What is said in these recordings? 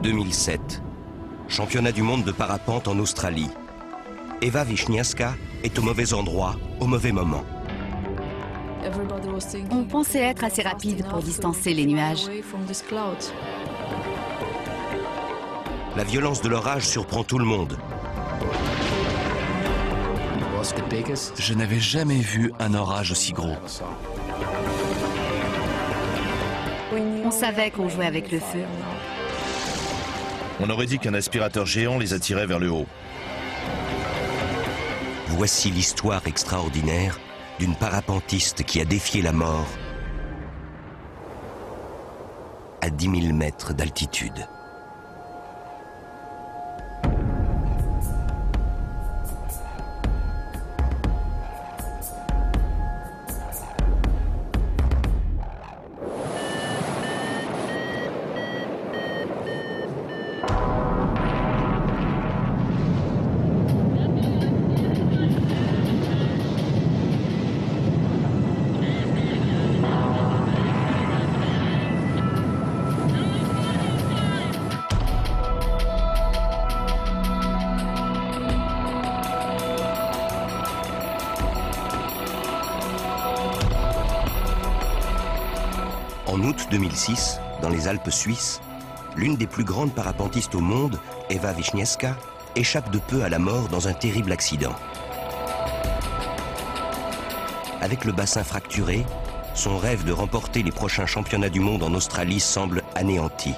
2007. Championnat du monde de parapente en Australie. Ewa Wiśniewska est au mauvais endroit, au mauvais moment. On pensait être assez rapide pour distancer les nuages. La violence de l'orage surprend tout le monde. Je n'avais jamais vu un orage aussi gros. On savait qu'on jouait avec le feu. On aurait dit qu'un aspirateur géant les attirait vers le haut. Voici l'histoire extraordinaire d'une parapentiste qui a défié la mort à 10 000 mètres d'altitude. En août 2006, dans les Alpes suisses, l'une des plus grandes parapentistes au monde, Ewa Wiśniewska, échappe de peu à la mort dans un terrible accident. Avec le bassin fracturé, son rêve de remporter les prochains championnats du monde en Australie semble anéanti.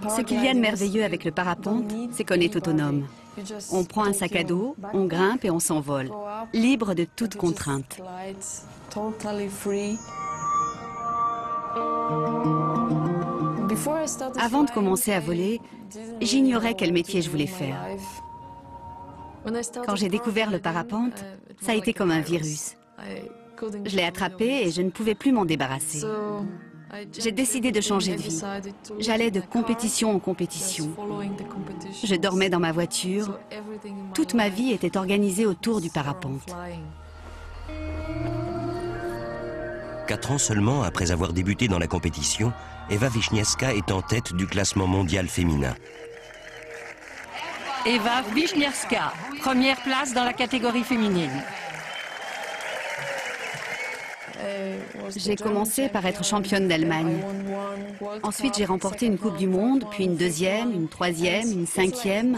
Ce qu'il y a de merveilleux avec le parapente, c'est qu'on est autonome. On prend un sac à dos, on grimpe et on s'envole, libre de toute contrainte. Avant de commencer à voler, j'ignorais quel métier je voulais faire. Quand j'ai découvert le parapente, ça a été comme un virus. Je l'ai attrapé et je ne pouvais plus m'en débarrasser. J'ai décidé de changer de vie. J'allais de compétition en compétition. Je dormais dans ma voiture. Toute ma vie était organisée autour du parapente. 4 ans seulement après avoir débuté dans la compétition, Ewa Wiśniewska est en tête du classement mondial féminin. Ewa Wiśniewska, première place dans la catégorie féminine. J'ai commencé par être championne d'Allemagne. Ensuite, j'ai remporté une Coupe du Monde, puis une deuxième, une troisième, une cinquième.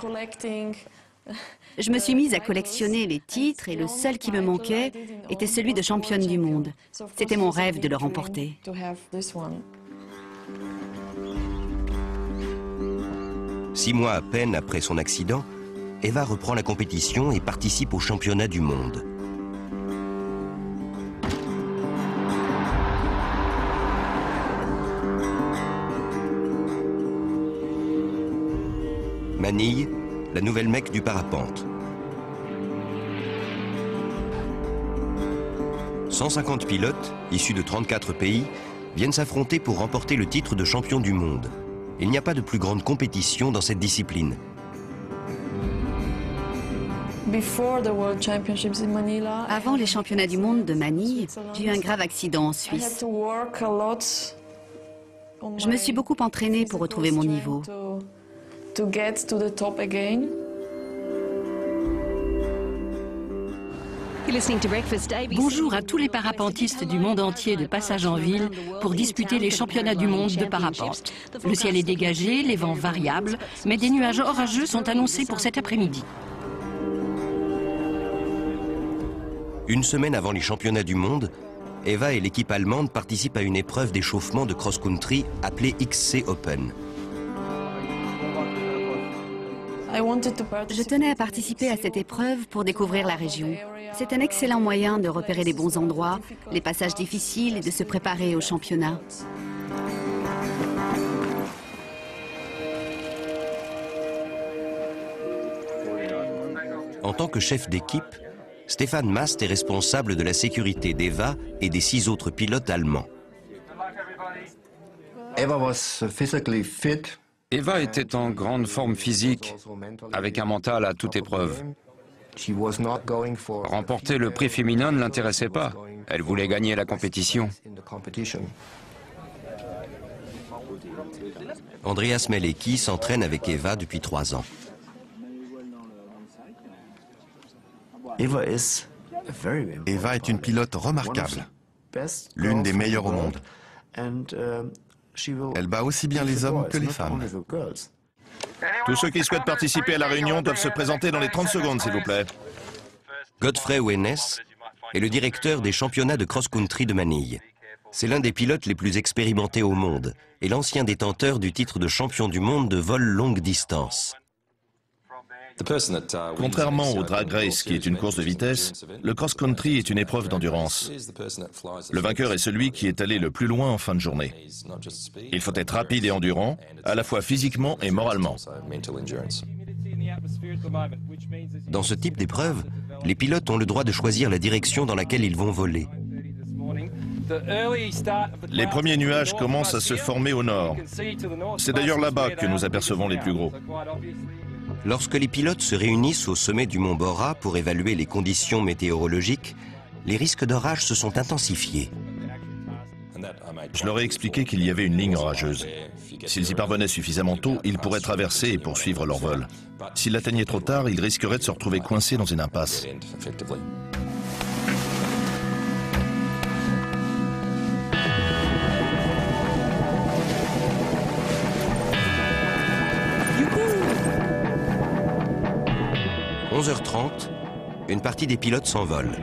Je me suis mise à collectionner les titres et le seul qui me manquait était celui de championne du monde. C'était mon rêve de le remporter. Six mois à peine après son accident, Ewa reprend la compétition et participe au championnat du monde. Manille, la nouvelle Mecque du parapente. 150 pilotes, issus de 34 pays, viennent s'affronter pour remporter le titre de champion du monde. Il n'y a pas de plus grande compétition dans cette discipline. Avant les championnats du monde de Manille, j'ai eu un grave accident en Suisse. Je me suis beaucoup entraînée pour retrouver mon niveau. Bonjour à tous les parapentistes du monde entier de passage en ville pour disputer les championnats du monde de parapente. Le ciel est dégagé, les vents variables, mais des nuages orageux sont annoncés pour cet après-midi. Une semaine avant les championnats du monde, Ewa et l'équipe allemande participent à une épreuve d'échauffement de cross-country appelée XC Open. Je tenais à participer à cette épreuve pour découvrir la région. C'est un excellent moyen de repérer les bons endroits, les passages difficiles et de se préparer au championnat. En tant que chef d'équipe, Stefan Mast est responsable de la sécurité d'Eva et des 6 autres pilotes allemands. Eva était en grande forme physique, avec un mental à toute épreuve. Remporter le prix féminin ne l'intéressait pas. Elle voulait gagner la compétition. Andreas Melecki s'entraîne avec Eva depuis 3 ans. Eva est une pilote remarquable, l'une des meilleures au monde. Elle bat aussi bien les hommes que les femmes. Tous ceux qui souhaitent participer à la réunion doivent se présenter dans les 30 secondes, s'il vous plaît. Godfrey Wennes est le directeur des championnats de cross-country de Manille. C'est l'un des pilotes les plus expérimentés au monde et l'ancien détenteur du titre de champion du monde de vol longue distance. Contrairement au drag race, qui est une course de vitesse, le cross-country est une épreuve d'endurance. Le vainqueur est celui qui est allé le plus loin en fin de journée. Il faut être rapide et endurant, à la fois physiquement et moralement. Dans ce type d'épreuve, les pilotes ont le droit de choisir la direction dans laquelle ils vont voler. Les premiers nuages commencent à se former au nord. C'est d'ailleurs là-bas que nous apercevons les plus gros. Lorsque les pilotes se réunissent au sommet du mont Bora pour évaluer les conditions météorologiques, les risques d'orage se sont intensifiés. Je leur ai expliqué qu'il y avait une ligne orageuse. S'ils y parvenaient suffisamment tôt, ils pourraient traverser et poursuivre leur vol. S'ils l'atteignaient trop tard, ils risqueraient de se retrouver coincés dans une impasse. À 11h30, une partie des pilotes s'envole.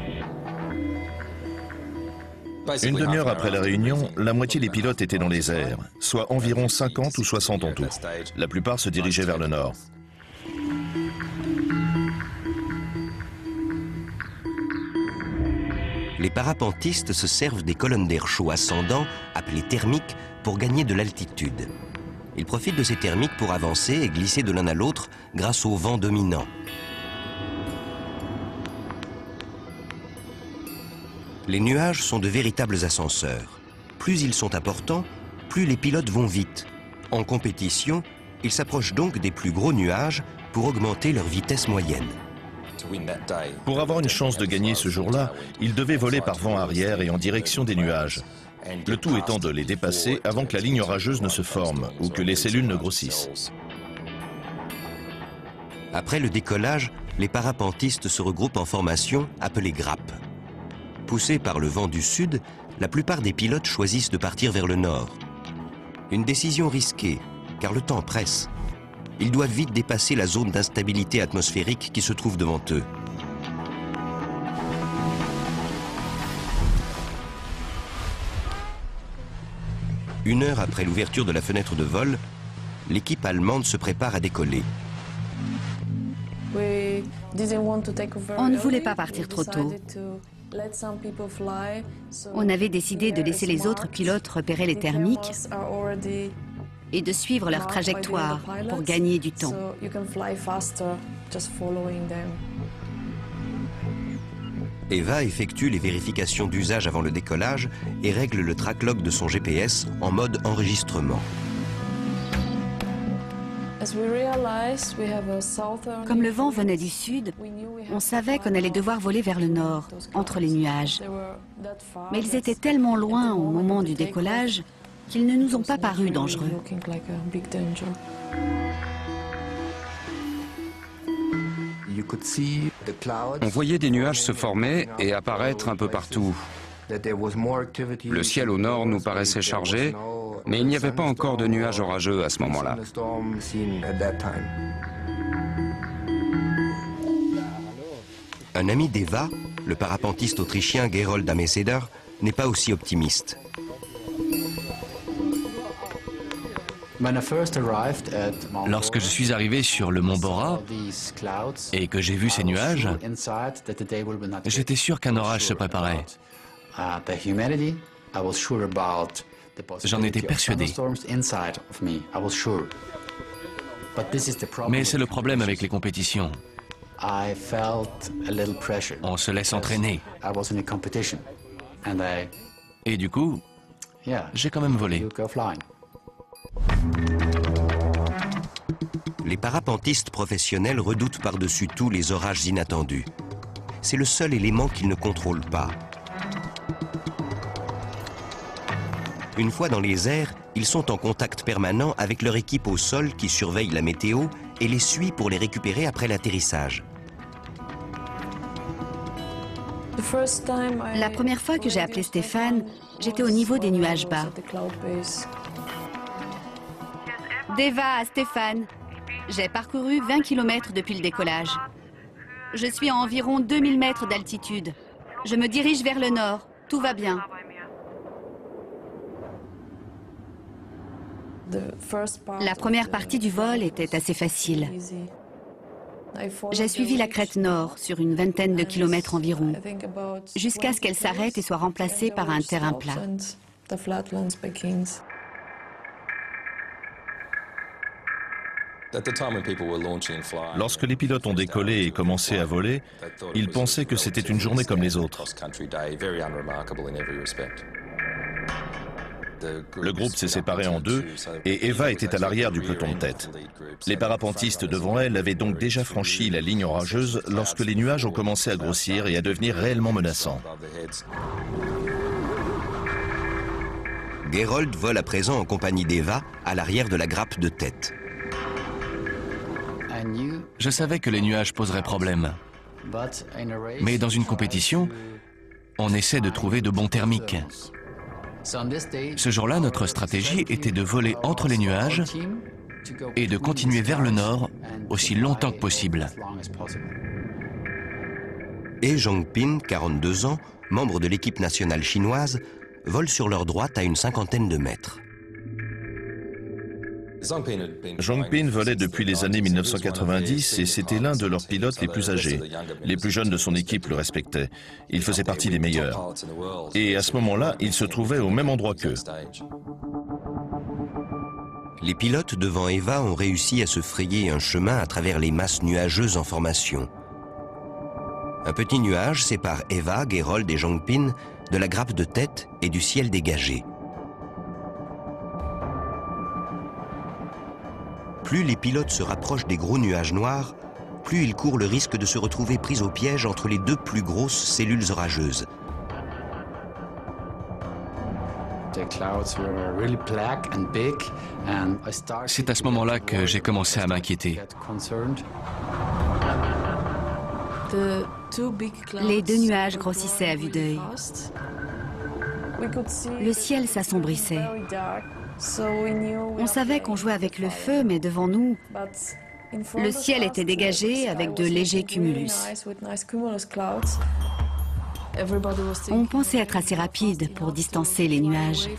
Une demi-heure après la réunion, la moitié des pilotes étaient dans les airs, soit environ 50 ou 60 en tout. La plupart se dirigeaient vers le nord. Les parapentistes se servent des colonnes d'air chaud ascendant, appelées thermiques, pour gagner de l'altitude. Ils profitent de ces thermiques pour avancer et glisser de l'un à l'autre grâce au vent dominant. Les nuages sont de véritables ascenseurs. Plus ils sont importants, plus les pilotes vont vite. En compétition, ils s'approchent donc des plus gros nuages pour augmenter leur vitesse moyenne. Pour avoir une chance de gagner ce jour-là, ils devaient voler par vent arrière et en direction des nuages. Le tout étant de les dépasser avant que la ligne orageuse ne se forme ou que les cellules ne grossissent. Après le décollage, les parapentistes se regroupent en formation appelée grappe. Poussés par le vent du sud, la plupart des pilotes choisissent de partir vers le nord. Une décision risquée, car le temps presse. Ils doivent vite dépasser la zone d'instabilité atmosphérique qui se trouve devant eux. Une heure après l'ouverture de la fenêtre de vol, l'équipe allemande se prépare à décoller. On ne voulait pas partir trop tôt. On avait décidé de laisser les autres pilotes repérer les thermiques et de suivre leur trajectoire pour gagner du temps. Eva effectue les vérifications d'usage avant le décollage et règle le track log de son GPS en mode enregistrement. Comme le vent venait du sud, on savait qu'on allait devoir voler vers le nord, entre les nuages. Mais ils étaient tellement loin au moment du décollage qu'ils ne nous ont pas paru dangereux. On voyait des nuages se former et apparaître un peu partout. Le ciel au nord nous paraissait chargé, mais il n'y avait pas encore de nuages orageux à ce moment-là. Un ami d'Eva, le parapentiste autrichien Gerold Ameseder, n'est pas aussi optimiste. Lorsque je suis arrivé sur le mont Bora et que j'ai vu ces nuages, j'étais sûr qu'un orage se préparait. J'en étais persuadé. Mais c'est le problème avec les compétitions. On se laisse entraîner. Et du coup, j'ai quand même volé. Les parapentistes professionnels redoutent par-dessus tout les orages inattendus. C'est le seul élément qu'ils ne contrôlent pas. Une fois dans les airs, ils sont en contact permanent avec leur équipe au sol qui surveille la météo et les suit pour les récupérer après l'atterrissage. La première fois que j'ai appelé Stéphane, j'étais au niveau des nuages bas. Deva à Stéphane. J'ai parcouru 20 km depuis le décollage. Je suis à environ 2000 mètres d'altitude. Je me dirige vers le nord. Tout va bien. La première partie du vol était assez facile. J'ai suivi la crête nord sur une vingtaine de kilomètres environ, jusqu'à ce qu'elle s'arrête et soit remplacée par un terrain plat. Lorsque les pilotes ont décollé et commencé à voler, ils pensaient que c'était une journée comme les autres. Le groupe s'est séparé en deux et Eva était à l'arrière du peloton de tête. Les parapentistes devant elle avaient donc déjà franchi la ligne orageuse lorsque les nuages ont commencé à grossir et à devenir réellement menaçants. Gerold vole à présent en compagnie d'Eva à l'arrière de la grappe de tête. Je savais que les nuages poseraient problème. Mais dans une compétition, on essaie de trouver de bons thermiques. Ce jour-là, notre stratégie était de voler entre les nuages et de continuer vers le nord aussi longtemps que possible. Et Zhongpin, 42 ans, membre de l'équipe nationale chinoise, vole sur leur droite à une cinquantaine de mètres. Zhongpin volait depuis les années 1990 et c'était l'un de leurs pilotes les plus âgés. Les plus jeunes de son équipe le respectaient. Il faisait partie des meilleurs. Et à ce moment-là, il se trouvait au même endroit qu'eux. Les pilotes devant Eva ont réussi à se frayer un chemin à travers les masses nuageuses en formation. Un petit nuage sépare Eva, Gerold et Zhongpin de la grappe de tête et du ciel dégagé. Plus les pilotes se rapprochent des gros nuages noirs, plus ils courent le risque de se retrouver pris au piège entre les deux plus grosses cellules orageuses. C'est à ce moment-là que j'ai commencé à m'inquiéter. Les deux nuages grossissaient à vue d'œil. Le ciel s'assombrissait. On savait qu'on jouait avec le feu, mais devant nous, le ciel était dégagé avec de légers cumulus. On pensait être assez rapide pour distancer les nuages.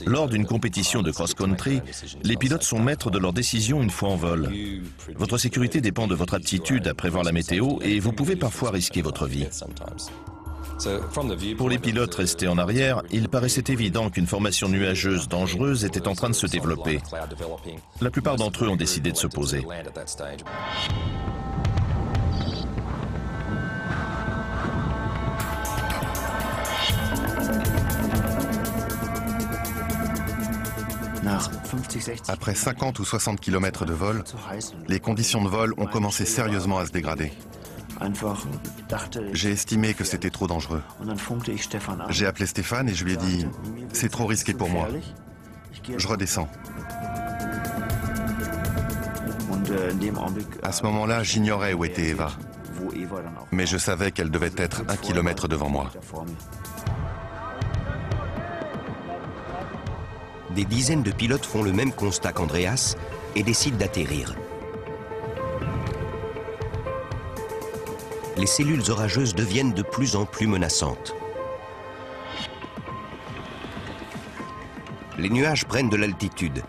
Lors d'une compétition de cross-country, les pilotes sont maîtres de leurs décisions une fois en vol. Votre sécurité dépend de votre aptitude à prévoir la météo et vous pouvez parfois risquer votre vie. Pour les pilotes restés en arrière, il paraissait évident qu'une formation nuageuse dangereuse était en train de se développer. La plupart d'entre eux ont décidé de se poser. Après 50 ou 60 km de vol, les conditions de vol ont commencé sérieusement à se dégrader. J'ai estimé que c'était trop dangereux. J'ai appelé Stéphane et je lui ai dit « C'est trop risqué pour moi. Je redescends. » À ce moment-là, j'ignorais où était Eva. Mais je savais qu'elle devait être 1 kilomètre devant moi. Des dizaines de pilotes font le même constat qu'Andreas et décident d'atterrir. Les cellules orageuses deviennent de plus en plus menaçantes. Les nuages prennent de l'altitude.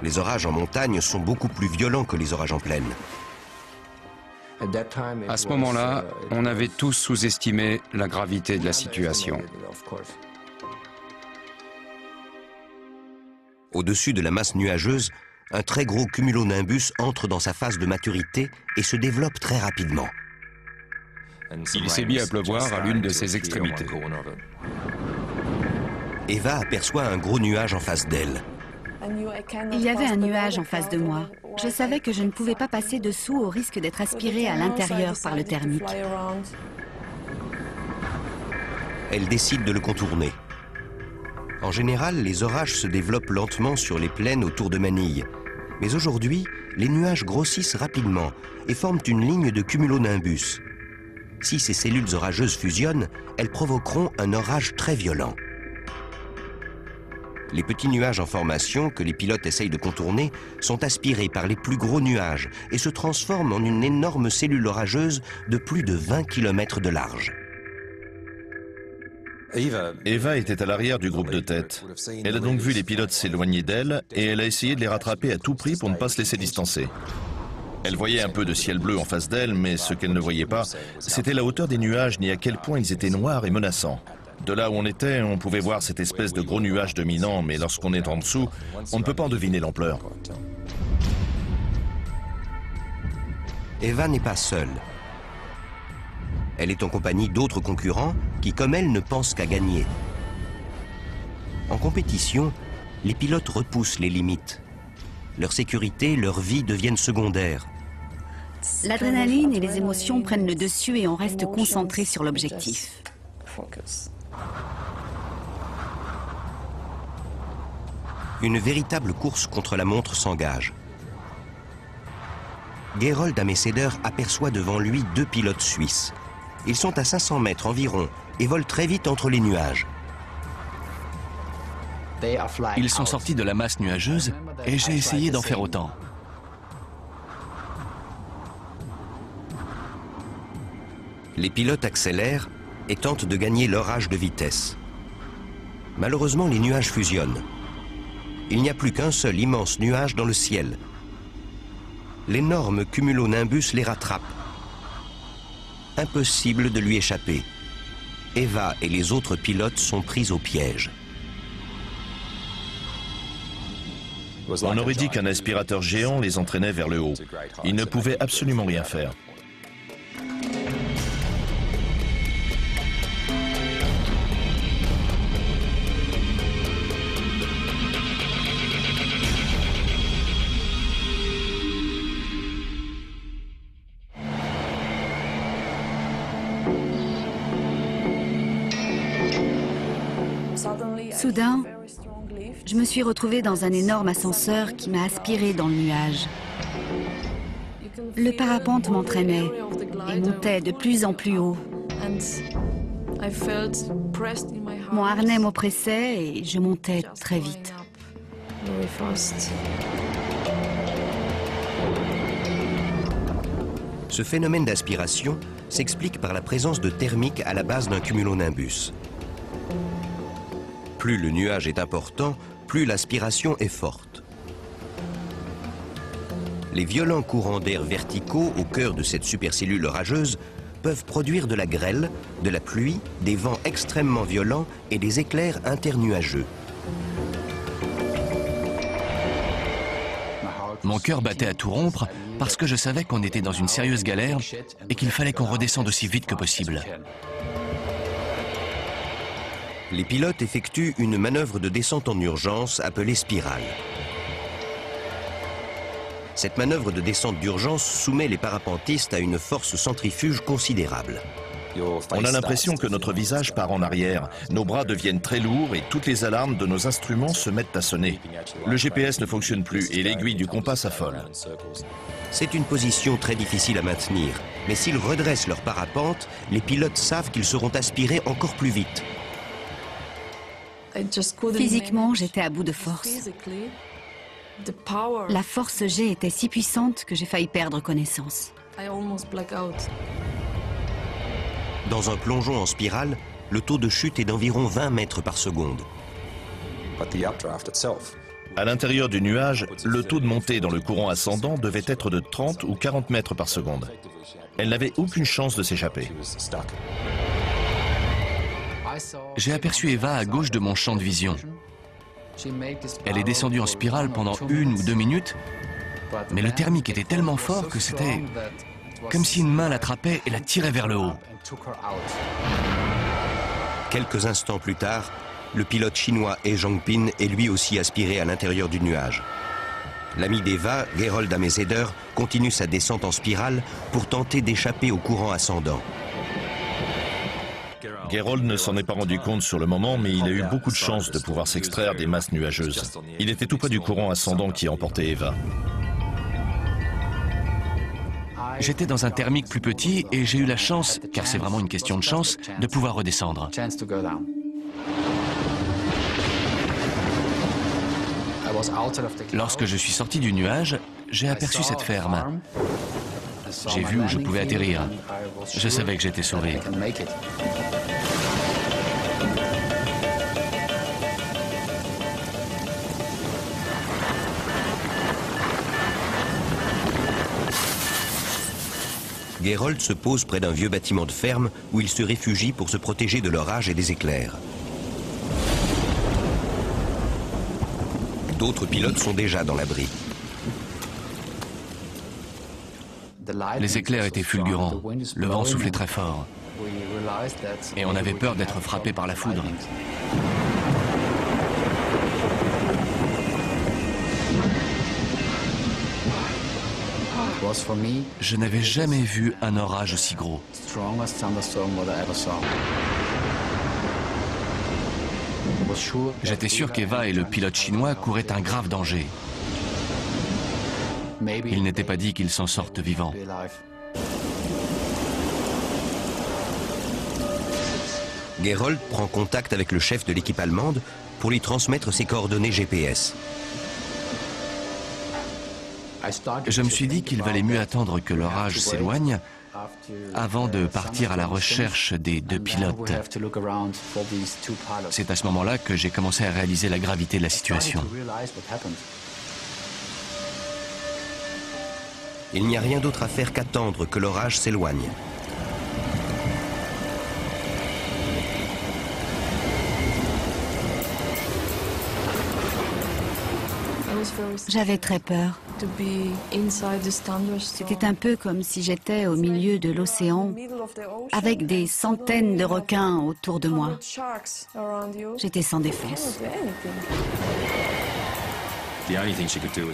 Les orages en montagne sont beaucoup plus violents que les orages en plaine. À ce moment-là, on avait tous sous-estimé la gravité de la situation. Au-dessus de la masse nuageuse, un très gros cumulonimbus entre dans sa phase de maturité et se développe très rapidement. Il s'est mis à pleuvoir à l'une de ses extrémités. Eva aperçoit un gros nuage en face d'elle. Il y avait un nuage en face de moi. Je savais que je ne pouvais pas passer dessous au risque d'être aspirée à l'intérieur par le thermique. Elle décide de le contourner. En général, les orages se développent lentement sur les plaines autour de Manille. Mais aujourd'hui, les nuages grossissent rapidement et forment une ligne de cumulonimbus. Si ces cellules orageuses fusionnent, elles provoqueront un orage très violent. Les petits nuages en formation que les pilotes essayent de contourner sont aspirés par les plus gros nuages et se transforment en une énorme cellule orageuse de plus de 20 km de large. Eva était à l'arrière du groupe de tête. Elle a donc vu les pilotes s'éloigner d'elle et elle a essayé de les rattraper à tout prix pour ne pas se laisser distancer. Elle voyait un peu de ciel bleu en face d'elle, mais ce qu'elle ne voyait pas, c'était la hauteur des nuages ni à quel point ils étaient noirs et menaçants. De là où on était, on pouvait voir cette espèce de gros nuage dominant, mais lorsqu'on est en dessous, on ne peut pas en deviner l'ampleur. Eva n'est pas seule. Elle est en compagnie d'autres concurrents qui, comme elle, ne pensent qu'à gagner. En compétition, les pilotes repoussent les limites. Leur sécurité, leur vie deviennent secondaires. L'adrénaline et les émotions prennent le dessus et on reste concentré sur l'objectif. Une véritable course contre la montre s'engage. Gerold Ameseder aperçoit devant lui deux pilotes suisses. Ils sont à 500 mètres environ et volent très vite entre les nuages. Ils sont sortis de la masse nuageuse et j'ai essayé d'en faire autant. Les pilotes accélèrent et tentent de gagner l'orage de vitesse. Malheureusement, les nuages fusionnent. Il n'y a plus qu'un seul immense nuage dans le ciel. L'énorme cumulonimbus les rattrape. Impossible de lui échapper. Eva et les autres pilotes sont pris au piège. On aurait dit qu'un aspirateur géant les entraînait vers le haut. Ils ne pouvaient absolument rien faire. Soudain, je me suis retrouvée dans un énorme ascenseur qui m'a aspirée dans le nuage. Le parapente m'entraînait et montait de plus en plus haut. Mon harnais m'oppressait et je montais très vite. Ce phénomène d'aspiration s'explique par la présence de thermique à la base d'un cumulonimbus. Plus le nuage est important, plus l'aspiration est forte. Les violents courants d'air verticaux au cœur de cette supercellule orageuse peuvent produire de la grêle, de la pluie, des vents extrêmement violents et des éclairs internuageux. Mon cœur battait à tout rompre parce que je savais qu'on était dans une sérieuse galère et qu'il fallait qu'on redescende aussi vite que possible. Les pilotes effectuent une manœuvre de descente en urgence appelée spirale. Cette manœuvre de descente d'urgence soumet les parapentistes à une force centrifuge considérable. On a l'impression que notre visage part en arrière, nos bras deviennent très lourds et toutes les alarmes de nos instruments se mettent à sonner. Le GPS ne fonctionne plus et l'aiguille du compas s'affole. C'est une position très difficile à maintenir, mais s'ils redressent leur parapente, les pilotes savent qu'ils seront aspirés encore plus vite. Physiquement, j'étais à bout de force. La force G était si puissante que j'ai failli perdre connaissance. Dans un plongeon en spirale, le taux de chute est d'environ 20 mètres par seconde. À l'intérieur du nuage, le taux de montée dans le courant ascendant devait être de 30 ou 40 mètres par seconde. Elle n'avait aucune chance de s'échapper. J'ai aperçu Eva à gauche de mon champ de vision. Elle est descendue en spirale pendant 1 ou 2 minutes, mais le thermique était tellement fort que c'était comme si une main l'attrapait et la tirait vers le haut. Quelques instants plus tard, le pilote chinois He Zhongpin est lui aussi aspiré à l'intérieur du nuage. L'ami d'Eva, Gerold Ameseder, continue sa descente en spirale pour tenter d'échapper au courant ascendant. Gerold ne s'en est pas rendu compte sur le moment, mais il a eu beaucoup de chance de pouvoir s'extraire des masses nuageuses. Il était tout près du courant ascendant qui emportait Eva. J'étais dans un thermique plus petit et j'ai eu la chance, car c'est vraiment une question de chance, de pouvoir redescendre. Lorsque je suis sorti du nuage, j'ai aperçu cette ferme. J'ai vu où je pouvais atterrir. Je savais que j'étais sauvé. Gerold se pose près d'un vieux bâtiment de ferme où il se réfugie pour se protéger de l'orage et des éclairs. D'autres pilotes sont déjà dans l'abri. Les éclairs étaient fulgurants, le vent soufflait très fort. Et on avait peur d'être frappé par la foudre. Je n'avais jamais vu un orage aussi gros. J'étais sûr qu'Eva et le pilote chinois couraient un grave danger. Il n'était pas dit qu'ils s'en sortent vivants. Gerold prend contact avec le chef de l'équipe allemande pour lui transmettre ses coordonnées GPS. Je me suis dit qu'il valait mieux attendre que l'orage s'éloigne avant de partir à la recherche des 2 pilotes. C'est à ce moment-là que j'ai commencé à réaliser la gravité de la situation. Il n'y a rien d'autre à faire qu'attendre que l'orage s'éloigne. J'avais très peur. C'était un peu comme si j'étais au milieu de l'océan, avec des centaines de requins autour de moi. J'étais sans défense.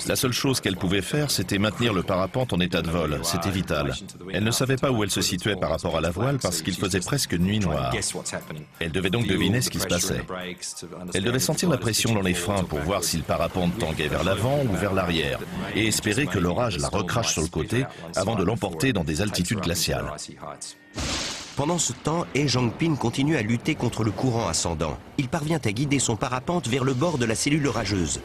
La seule chose qu'elle pouvait faire, c'était maintenir le parapente en état de vol. C'était vital. Elle ne savait pas où elle se situait par rapport à la voile parce qu'il faisait presque nuit noire. Elle devait donc deviner ce qui se passait. Elle devait sentir la pression dans les freins pour voir si le parapente tanguait vers l'avant ou vers l'arrière et espérer que l'orage la recrache sur le côté avant de l'emporter dans des altitudes glaciales. Pendant ce temps, He Zhongpin continue à lutter contre le courant ascendant. Il parvient à guider son parapente vers le bord de la cellule orageuse.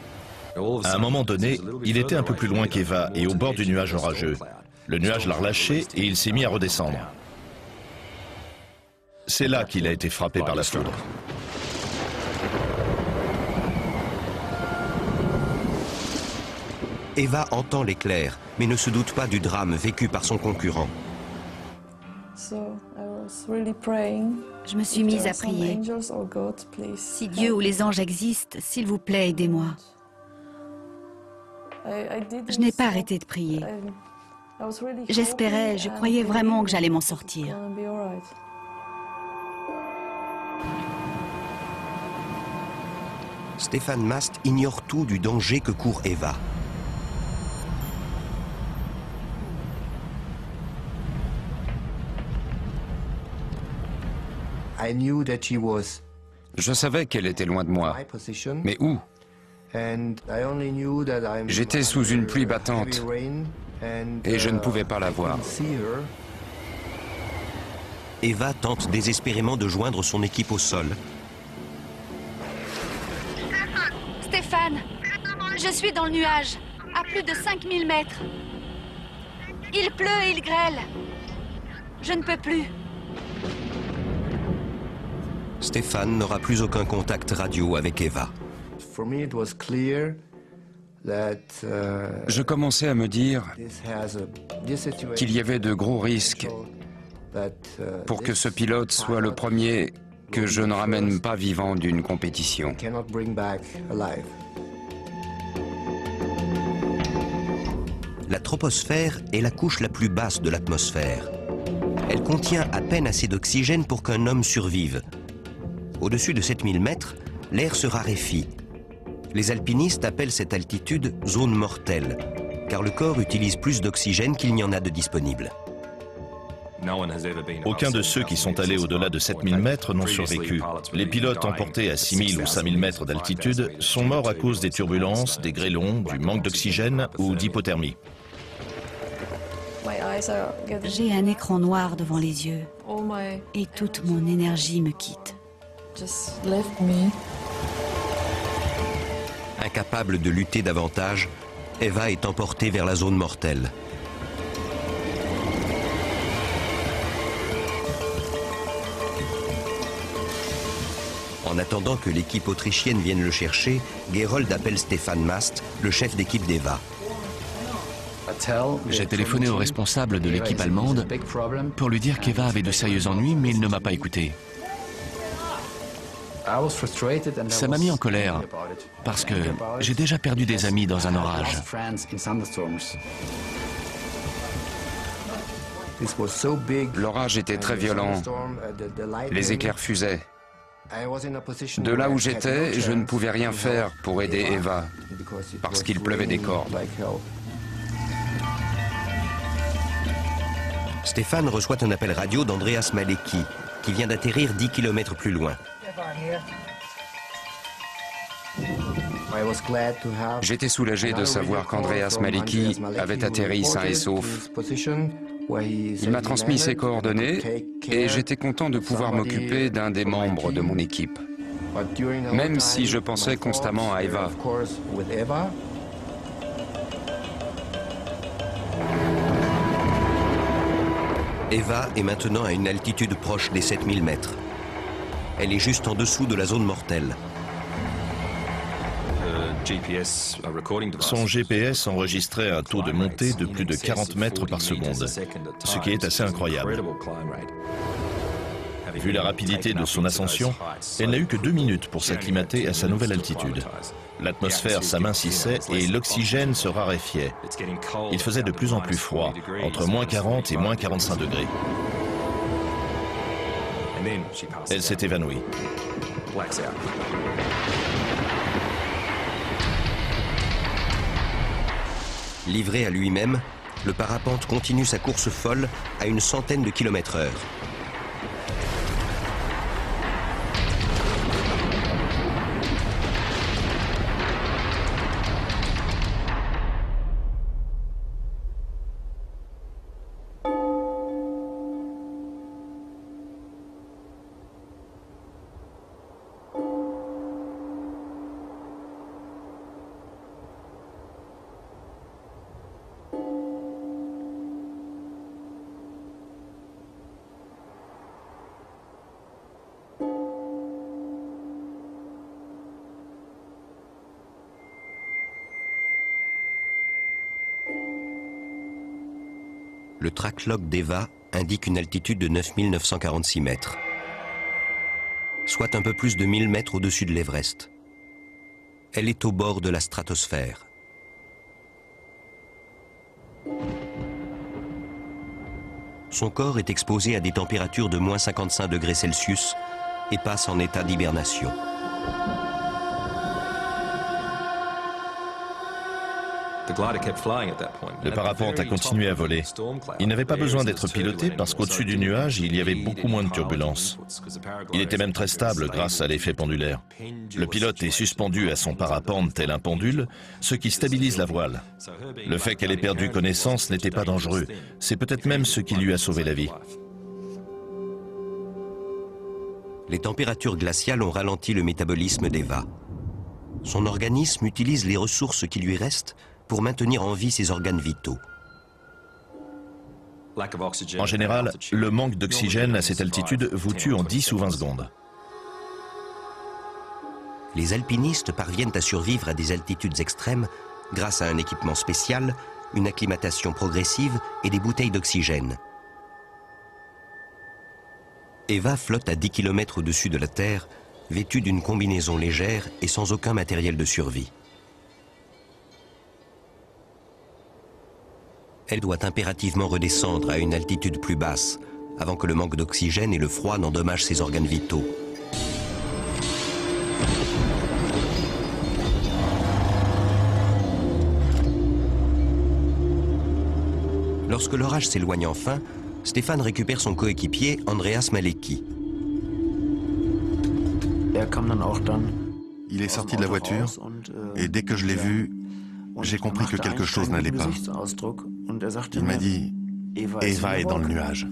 À un moment donné, il était un peu plus loin qu'Eva et au bord du nuage orageux. Le nuage l'a relâché et il s'est mis à redescendre. C'est là qu'il a été frappé par la foudre. Eva entend l'éclair, mais ne se doute pas du drame vécu par son concurrent. Je me suis mise à prier. Si Dieu ou les anges existent, s'il vous plaît, aidez-moi. Je n'ai pas arrêté de prier. J'espérais, je croyais vraiment que j'allais m'en sortir. Stefan Mast ignore tout du danger que court Eva. Je savais qu'elle était loin de moi. Mais où? J'étais sous une pluie battante et je ne pouvais pas la voir. Eva tente désespérément de joindre son équipe au sol. Stéphane, je suis dans le nuage, à plus de 5000 mètres. Il pleut et il grêle. Je ne peux plus. Stéphane n'aura plus aucun contact radio avec Eva. Je commençais à me dire qu'il y avait de gros risques pour que ce pilote soit le premier que je ne ramène pas vivant d'une compétition. La troposphère est la couche la plus basse de l'atmosphère. Elle contient à peine assez d'oxygène pour qu'un homme survive. Au-dessus de 7000 mètres, l'air se raréfie. Les alpinistes appellent cette altitude zone mortelle, car le corps utilise plus d'oxygène qu'il n'y en a de disponible. Aucun de ceux qui sont allés au-delà de 7000 mètres n'ont survécu. Les pilotes emportés à 6000 ou 5000 mètres d'altitude sont morts à cause des turbulences, des grêlons, du manque d'oxygène ou d'hypothermie. J'ai un écran noir devant les yeux et toute mon énergie me quitte. Incapable de lutter davantage, Eva est emportée vers la zone mortelle. En attendant que l'équipe autrichienne vienne le chercher, Gerold appelle Stefan Mast, le chef d'équipe d'Eva. J'ai téléphoné au responsable de l'équipe allemande pour lui dire qu'Eva avait de sérieux ennuis, mais il ne m'a pas écouté. Ça m'a mis en colère, parce que j'ai déjà perdu des amis dans un orage. L'orage était très violent, les éclairs fusaient. De là où j'étais, je ne pouvais rien faire pour aider Eva, parce qu'il pleuvait des cordes. Stéphane reçoit un appel radio d'Andreas Malecki, qui vient d'atterrir 10 km plus loin. J'étais soulagé de savoir qu'Andreas Malecki avait atterri sain et sauf. Il m'a transmis ses coordonnées et j'étais content de pouvoir m'occuper d'un des membres de mon équipe. Même si je pensais constamment à Eva. Eva est maintenant à une altitude proche des 7000 mètres. Elle est juste en dessous de la zone mortelle. Son GPS enregistrait un taux de montée de plus de 40 mètres par seconde, ce qui est assez incroyable. Vu la rapidité de son ascension, elle n'a eu que 2 minutes pour s'acclimater à sa nouvelle altitude. L'atmosphère s'amincissait et l'oxygène se raréfiait. Il faisait de plus en plus froid, entre moins 40 et moins 45 degrés. Elle s'est évanouie. Livré à lui-même, le parapente continue sa course folle à une centaine de km/h. Le tracklog d'Eva indique une altitude de 9946 mètres, soit un peu plus de 1000 mètres au-dessus de l'Everest. Elle est au bord de la stratosphère. Son corps est exposé à des températures de moins 55 degrés Celsius et passe en état d'hibernation. Le parapente a continué à voler. Il n'avait pas besoin d'être piloté parce qu'au-dessus du nuage, il y avait beaucoup moins de turbulences. Il était même très stable grâce à l'effet pendulaire. Le pilote est suspendu à son parapente tel un pendule, ce qui stabilise la voile. Le fait qu'elle ait perdu connaissance n'était pas dangereux. C'est peut-être même ce qui lui a sauvé la vie. Les températures glaciales ont ralenti le métabolisme d'Eva. Son organisme utilise les ressources qui lui restent pour maintenir en vie ses organes vitaux. En général, le manque d'oxygène à cette altitude vous tue en 10 ou 20 secondes. Les alpinistes parviennent à survivre à des altitudes extrêmes grâce à un équipement spécial, une acclimatation progressive et des bouteilles d'oxygène. Eva flotte à 10 km au-dessus de la Terre, vêtue d'une combinaison légère et sans aucun matériel de survie. Elle doit impérativement redescendre à une altitude plus basse, avant que le manque d'oxygène et le froid n'endommagent ses organes vitaux. Lorsque l'orage s'éloigne enfin, Stéphane récupère son coéquipier Andreas Malecki. Il est sorti de la voiture et dès que je l'ai vu, j'ai compris que quelque chose n'allait pas. Il m'a dit « Eva est dans le nuage ».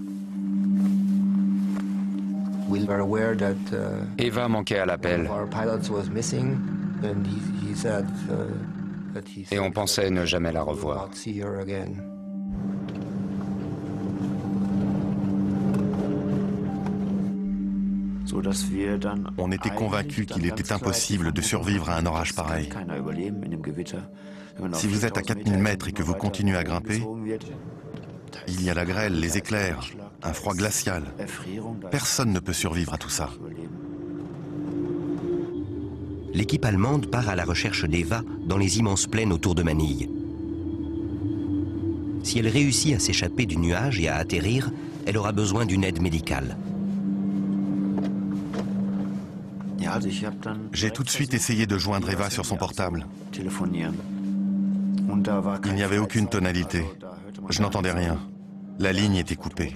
Eva manquait à l'appel. Et on pensait ne jamais la revoir. On était convaincus qu'il était impossible de survivre à un orage pareil. Si vous êtes à 4000 mètres et que vous continuez à grimper, il y a la grêle, les éclairs, un froid glacial. Personne ne peut survivre à tout ça. L'équipe allemande part à la recherche d'Eva dans les immenses plaines autour de Manille. Si elle réussit à s'échapper du nuage et à atterrir, elle aura besoin d'une aide médicale. J'ai tout de suite essayé de joindre Eva sur son portable. Il n'y avait aucune tonalité. Je n'entendais rien. La ligne était coupée.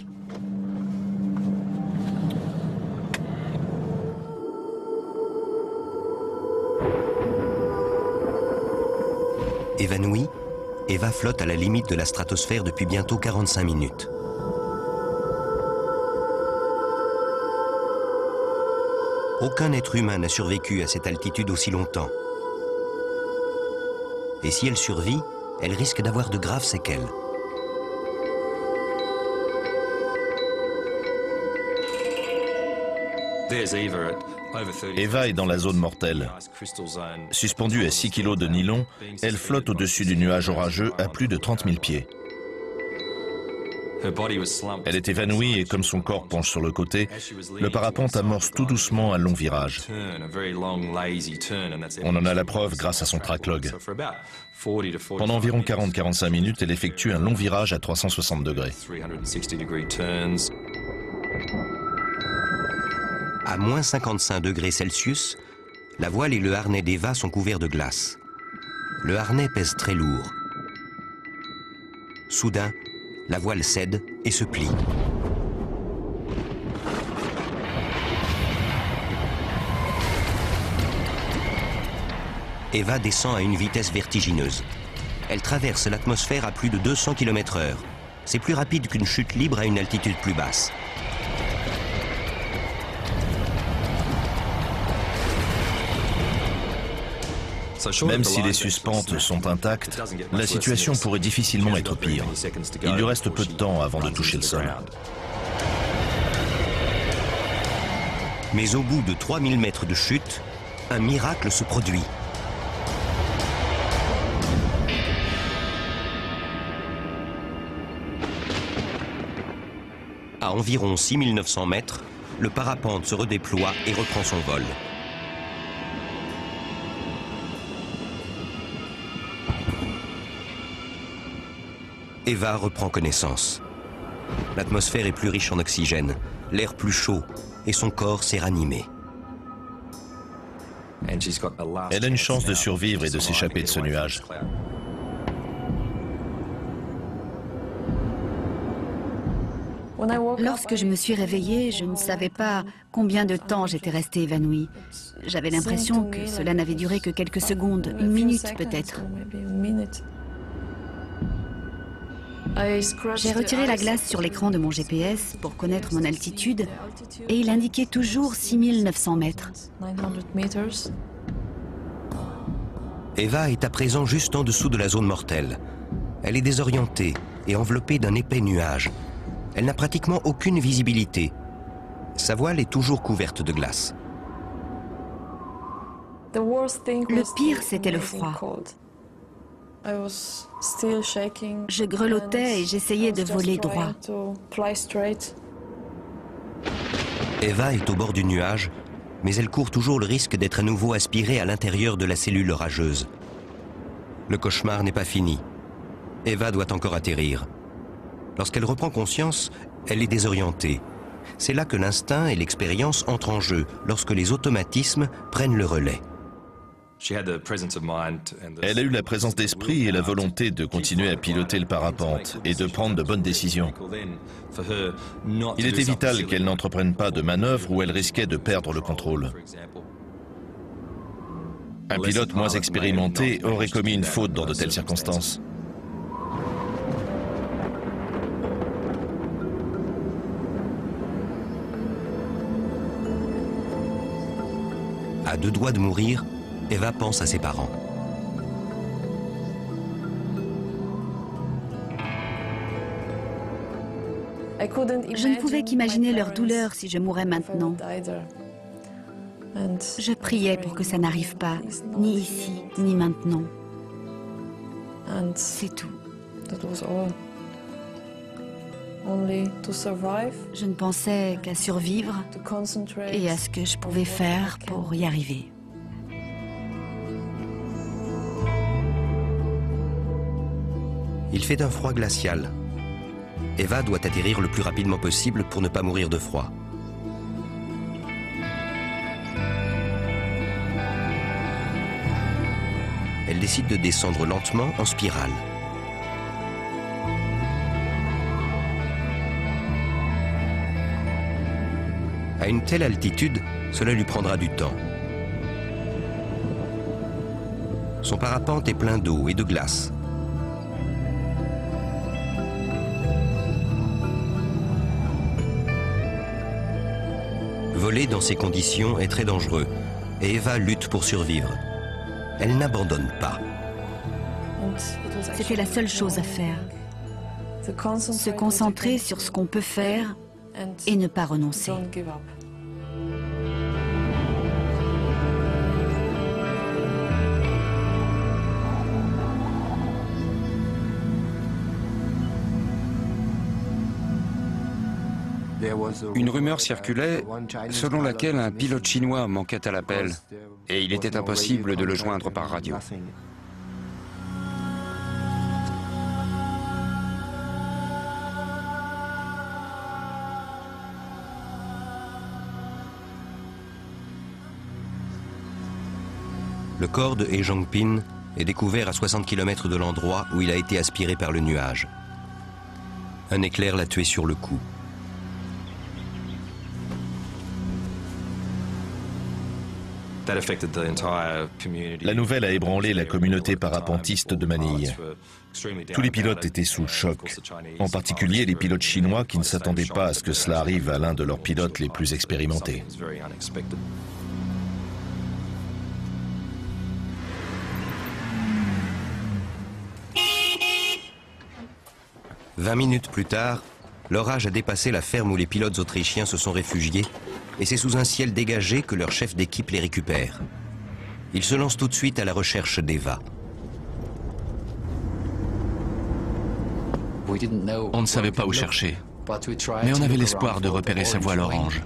Évanouie, Eva flotte à la limite de la stratosphère depuis bientôt 45 minutes. Aucun être humain n'a survécu à cette altitude aussi longtemps. Et si elle survit, elle risque d'avoir de graves séquelles. Eva est dans la zone mortelle. Suspendue à 6 kg de nylon, elle flotte au-dessus du nuage orageux à plus de 30 000 pieds. Elle est évanouie et comme son corps penche sur le côté, le parapente amorce tout doucement un long virage. On en a la preuve grâce à son tracklog. Pendant environ 40-45 minutes, elle effectue un long virage à 360 degrés. À moins 55 degrés Celsius, la voile et le harnais d'Eva sont couverts de glace. Le harnais pèse très lourd. Soudain, la voile cède et se plie. Eva descend à une vitesse vertigineuse. Elle traverse l'atmosphère à plus de 200 km/h. C'est plus rapide qu'une chute libre à une altitude plus basse. Même si les suspentes sont intactes, la situation pourrait difficilement être pire. Il lui reste peu de temps avant de toucher le sol. Mais au bout de 3000 mètres de chute, un miracle se produit. À environ 6900 mètres, le parapente se redéploie et reprend son vol. Eva reprend connaissance. L'atmosphère est plus riche en oxygène, l'air plus chaud et son corps s'est ranimé. Elle a une chance de survivre et de s'échapper de ce nuage. Lorsque je me suis réveillée, je ne savais pas combien de temps j'étais restée évanouie. J'avais l'impression que cela n'avait duré que quelques secondes, une minute peut-être. J'ai retiré la glace sur l'écran de mon GPS pour connaître mon altitude et il indiquait toujours 6900 mètres. Eva est à présent juste en dessous de la zone mortelle. Elle est désorientée et enveloppée d'un épais nuage. Elle n'a pratiquement aucune visibilité. Sa voile est toujours couverte de glace. Le pire, c'était le froid. Je grelottais et j'essayais de voler droit. Eva est au bord du nuage, mais elle court toujours le risque d'être à nouveau aspirée à l'intérieur de la cellule orageuse. Le cauchemar n'est pas fini. Eva doit encore atterrir. Lorsqu'elle reprend conscience, elle est désorientée. C'est là que l'instinct et l'expérience entrent en jeu, lorsque les automatismes prennent le relais. Elle a eu la présence d'esprit et la volonté de continuer à piloter le parapente et de prendre de bonnes décisions. Il était vital qu'elle n'entreprenne pas de manœuvre où elle risquait de perdre le contrôle. Un pilote moins expérimenté aurait commis une faute dans de telles circonstances. À deux doigts de mourir, Eva pense à ses parents. Je ne pouvais qu'imaginer leur douleur si je mourais maintenant. Je priais pour que ça n'arrive pas, ni ici, ni maintenant. C'est tout. Je ne pensais qu'à survivre et à ce que je pouvais faire pour y arriver. Il fait un froid glacial. Eva doit atterrir le plus rapidement possible pour ne pas mourir de froid. Elle décide de descendre lentement en spirale. À une telle altitude, cela lui prendra du temps. Son parapente est plein d'eau et de glace. Voler dans ces conditions est très dangereux et Eva lutte pour survivre. Elle n'abandonne pas. C'était la seule chose à faire. Se concentrer sur ce qu'on peut faire et ne pas renoncer. Une rumeur circulait selon laquelle un pilote chinois manquait à l'appel et il était impossible de le joindre par radio. Le corps de He Jongpin est découvert à 60 km de l'endroit où il a été aspiré par le nuage. Un éclair l'a tué sur le coup. La nouvelle a ébranlé la communauté parapentiste de Manille. Tous les pilotes étaient sous le choc, en particulier les pilotes chinois qui ne s'attendaient pas à ce que cela arrive à l'un de leurs pilotes les plus expérimentés. « 20 minutes plus tard, l'orage a dépassé la ferme où les pilotes autrichiens se sont réfugiés et c'est sous un ciel dégagé que leur chef d'équipe les récupère. Ils se lancent tout de suite à la recherche d'Eva. On ne savait pas où chercher, mais on avait l'espoir de repérer sa voile orange.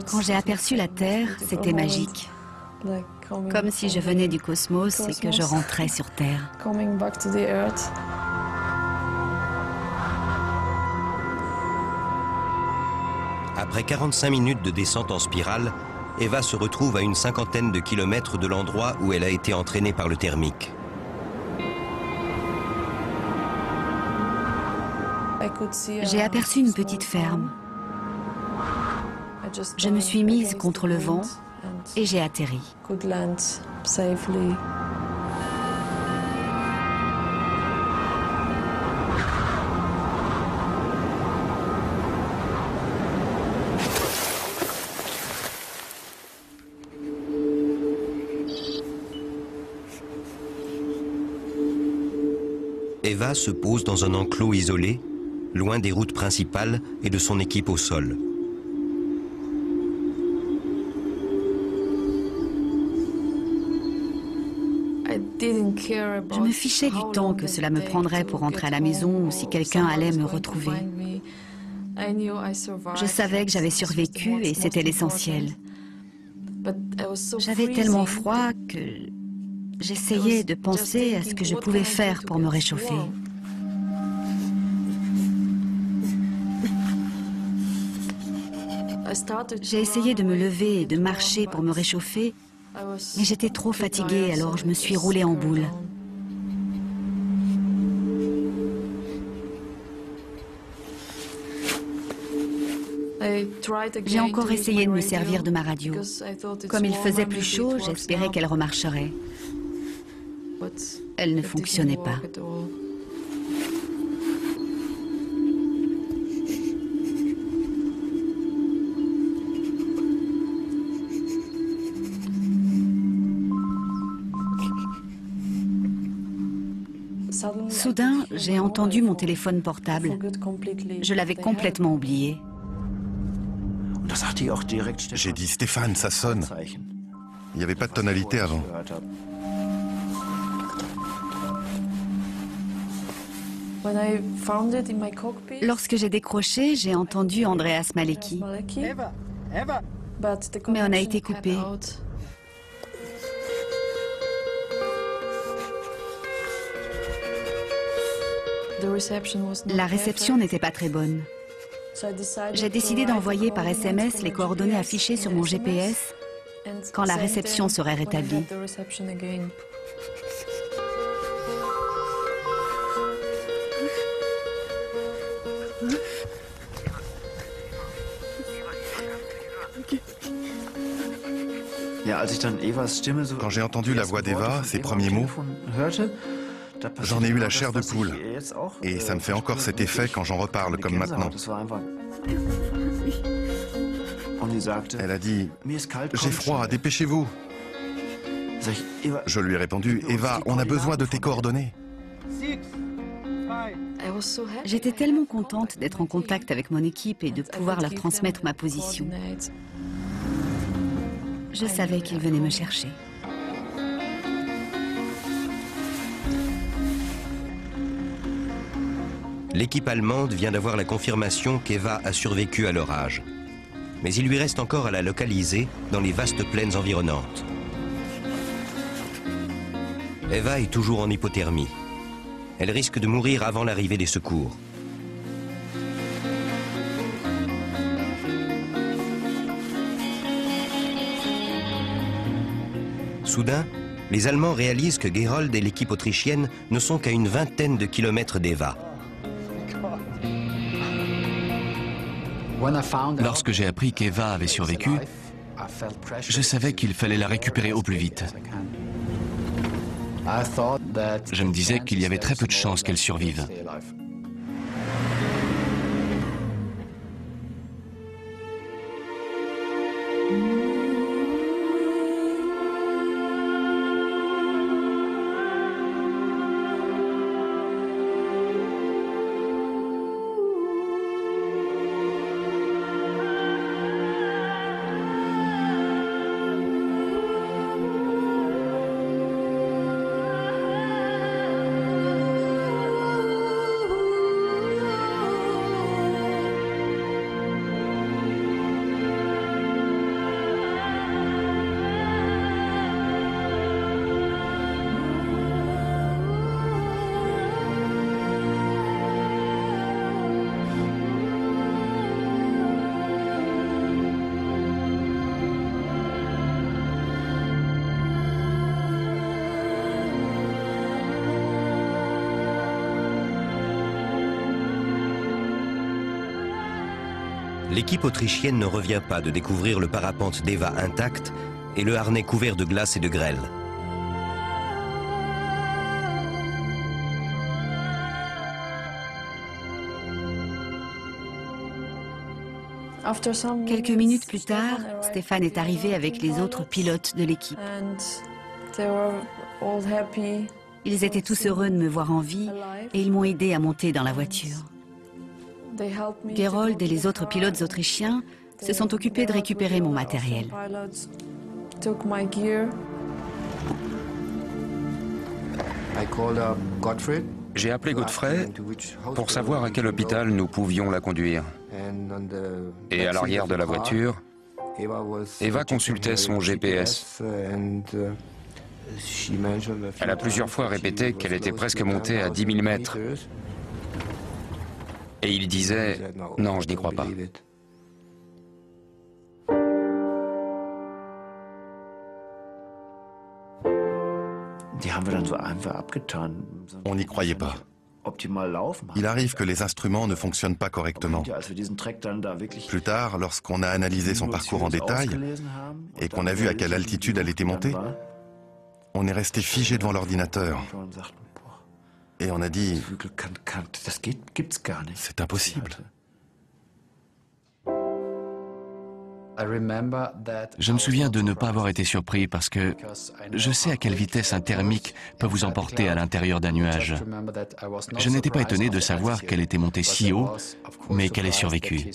Quand j'ai aperçu la Terre, c'était magique. Comme si je venais du cosmos et que je rentrais sur Terre. Après 45 minutes de descente en spirale, Eva se retrouve à une cinquantaine de kilomètres de l'endroit où elle a été entraînée par le thermique. J'ai aperçu une petite ferme. Je me suis mise contre le vent et j'ai atterri. Eva se pose dans un enclos isolé loin des routes principales et de son équipe au sol. Je me fichais du temps que cela me prendrait pour rentrer à la maison ou si quelqu'un allait me retrouver. Je savais que j'avais survécu et c'était l'essentiel. J'avais tellement froid que j'essayais de penser à ce que je pouvais faire pour me réchauffer. J'ai essayé de me lever et de marcher pour me réchauffer, mais j'étais trop fatiguée, alors je me suis roulée en boule. J'ai encore essayé de me servir de ma radio. Comme il faisait plus chaud, j'espérais qu'elle remarcherait. Elle ne fonctionnait pas. Soudain, j'ai entendu mon téléphone portable. Je l'avais complètement oublié. J'ai dit Stéphane, ça sonne. Il n'y avait pas de tonalité avant. Lorsque j'ai décroché, j'ai entendu Andreas Malecki. Mais on a été coupé. La réception n'était pas très bonne. J'ai décidé d'envoyer par SMS les coordonnées affichées sur mon GPS quand la réception serait rétablie. Quand j'ai entendu la voix d'Eva, ses premiers mots, j'en ai eu la chair de poule. Et ça me fait encore cet effet quand j'en reparle comme maintenant. Elle a dit « J'ai froid, dépêchez-vous ». Je lui ai répondu « Eva, on a besoin de tes coordonnées ». J'étais tellement contente d'être en contact avec mon équipe et de pouvoir leur transmettre ma position. Je savais qu'ils venaient me chercher. L'équipe allemande vient d'avoir la confirmation qu'Eva a survécu à l'orage. Mais il lui reste encore à la localiser dans les vastes plaines environnantes. Eva est toujours en hypothermie. Elle risque de mourir avant l'arrivée des secours. Soudain, les Allemands réalisent que Gerold et l'équipe autrichienne ne sont qu'à une vingtaine de kilomètres d'Eva. Lorsque j'ai appris qu'Eva avait survécu, je savais qu'il fallait la récupérer au plus vite. Je me disais qu'il y avait très peu de chances qu'elle survive. L'équipe autrichienne ne revient pas de découvrir le parapente d'Eva intact et le harnais couvert de glace et de grêle. Quelques minutes plus tard, Stéphane est arrivé avec les autres pilotes de l'équipe. Ils étaient tous heureux de me voir en vie et ils m'ont aidé à monter dans la voiture. Gerold et les autres pilotes autrichiens se sont occupés de récupérer mon matériel. J'ai appelé Godfrey pour savoir à quel hôpital nous pouvions la conduire. Et à l'arrière de la voiture, Eva consultait son GPS. Elle a plusieurs fois répété qu'elle était presque montée à 10 000 mètres. Et il disait « Non, je n'y crois pas ». On n'y croyait pas. Il arrive que les instruments ne fonctionnent pas correctement. Plus tard, lorsqu'on a analysé son parcours en détail et qu'on a vu à quelle altitude elle était montée, on est resté figé devant l'ordinateur. Et on a dit, c'est impossible. Je me souviens de ne pas avoir été surpris parce que je sais à quelle vitesse un thermique peut vous emporter à l'intérieur d'un nuage. Je n'étais pas étonné de savoir qu'elle était montée si haut, mais qu'elle ait survécu.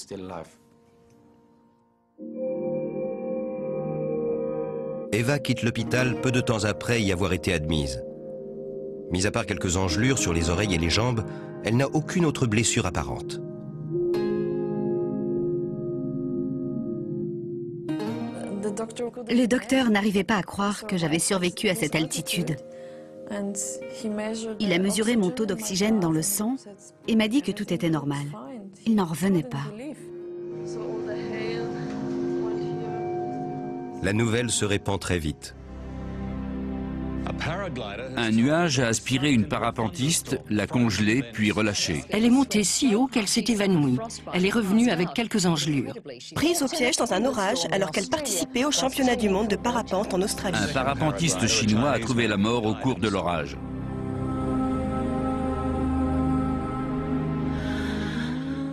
Eva quitte l'hôpital peu de temps après y avoir été admise. Mis à part quelques engelures sur les oreilles et les jambes, elle n'a aucune autre blessure apparente. Le docteur n'arrivait pas à croire que j'avais survécu à cette altitude. Il a mesuré mon taux d'oxygène dans le sang et m'a dit que tout était normal. Il n'en revenait pas. La nouvelle se répand très vite. Un nuage a aspiré une parapentiste, l'a congelée, puis relâchée. Elle est montée si haut qu'elle s'est évanouie. Elle est revenue avec quelques engelures. Prise au piège dans un orage alors qu'elle participait au championnat du monde de parapente en Australie. Un parapentiste chinois a trouvé la mort au cours de l'orage.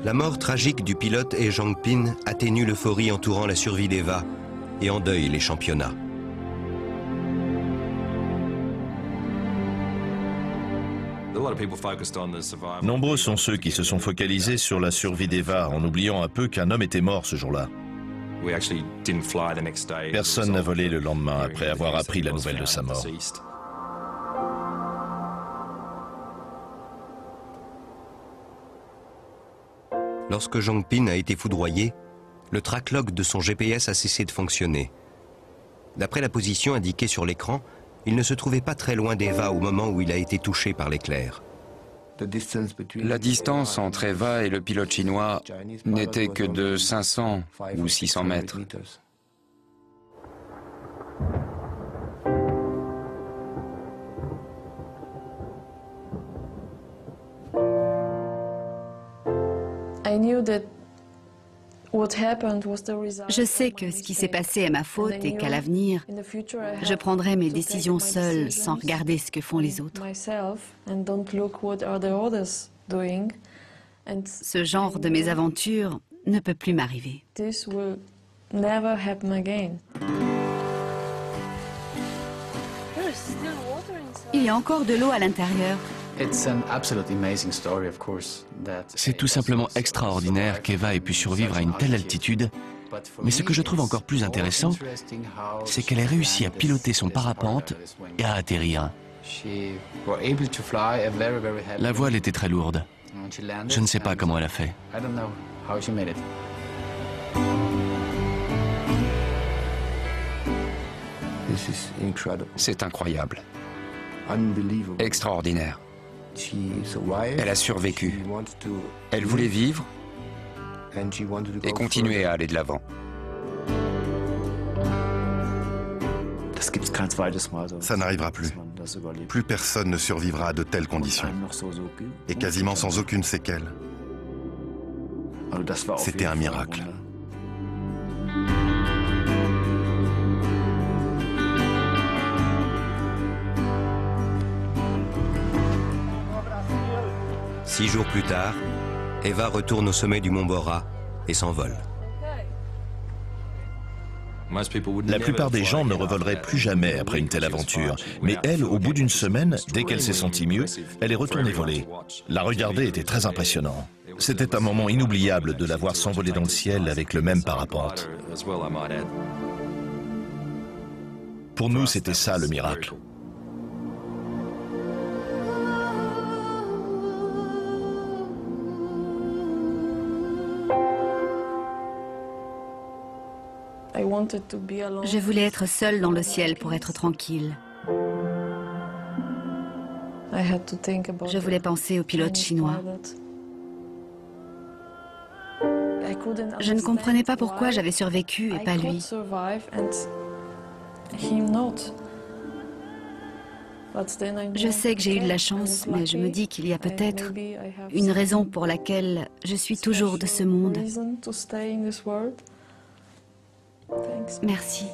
La mort tragique du pilote He Jiankping atténue l'euphorie entourant la survie d'Eva et endeuille les championnats. Nombreux sont ceux qui se sont focalisés sur la survie d'Eva en oubliant un peu qu'un homme était mort ce jour-là. Personne n'a volé le lendemain après avoir appris la nouvelle de sa mort. Lorsque Jiankping a été foudroyé, le tracklog de son GPS a cessé de fonctionner. D'après la position indiquée sur l'écran, il ne se trouvait pas très loin d'Eva au moment où il a été touché par l'éclair. La distance entre Eva et le pilote chinois n'était que de 500 ou 600 mètres. Je sais que ce qui s'est passé est ma faute et qu'à l'avenir, je prendrai mes décisions seule sans regarder ce que font les autres. Ce genre de mésaventure ne peut plus m'arriver. Il y a encore de l'eau à l'intérieur. C'est tout simplement extraordinaire qu'Eva ait pu survivre à une telle altitude, mais ce que je trouve encore plus intéressant, c'est qu'elle ait réussi à piloter son parapente et à atterrir. La voile était très lourde. Je ne sais pas comment elle a fait. C'est incroyable. Extraordinaire. Elle a survécu. Elle voulait vivre et continuer à aller de l'avant. Ça n'arrivera plus. Plus personne ne survivra à de telles conditions. Et quasiment sans aucune séquelle. C'était un miracle. Six jours plus tard, Eva retourne au sommet du mont Bora et s'envole. La plupart des gens ne revoleraient plus jamais après une telle aventure. Mais elle, au bout d'une semaine, dès qu'elle s'est sentie mieux, elle est retournée voler. La regarder était très impressionnant. C'était un moment inoubliable de la voir s'envoler dans le ciel avec le même parapente. Pour nous, c'était ça le miracle. Je voulais être seule dans le ciel pour être tranquille. Je voulais penser au pilote chinois. Je ne comprenais pas pourquoi j'avais survécu et pas lui. Je sais que j'ai eu de la chance, mais je me dis qu'il y a peut-être une raison pour laquelle je suis toujours de ce monde. Merci.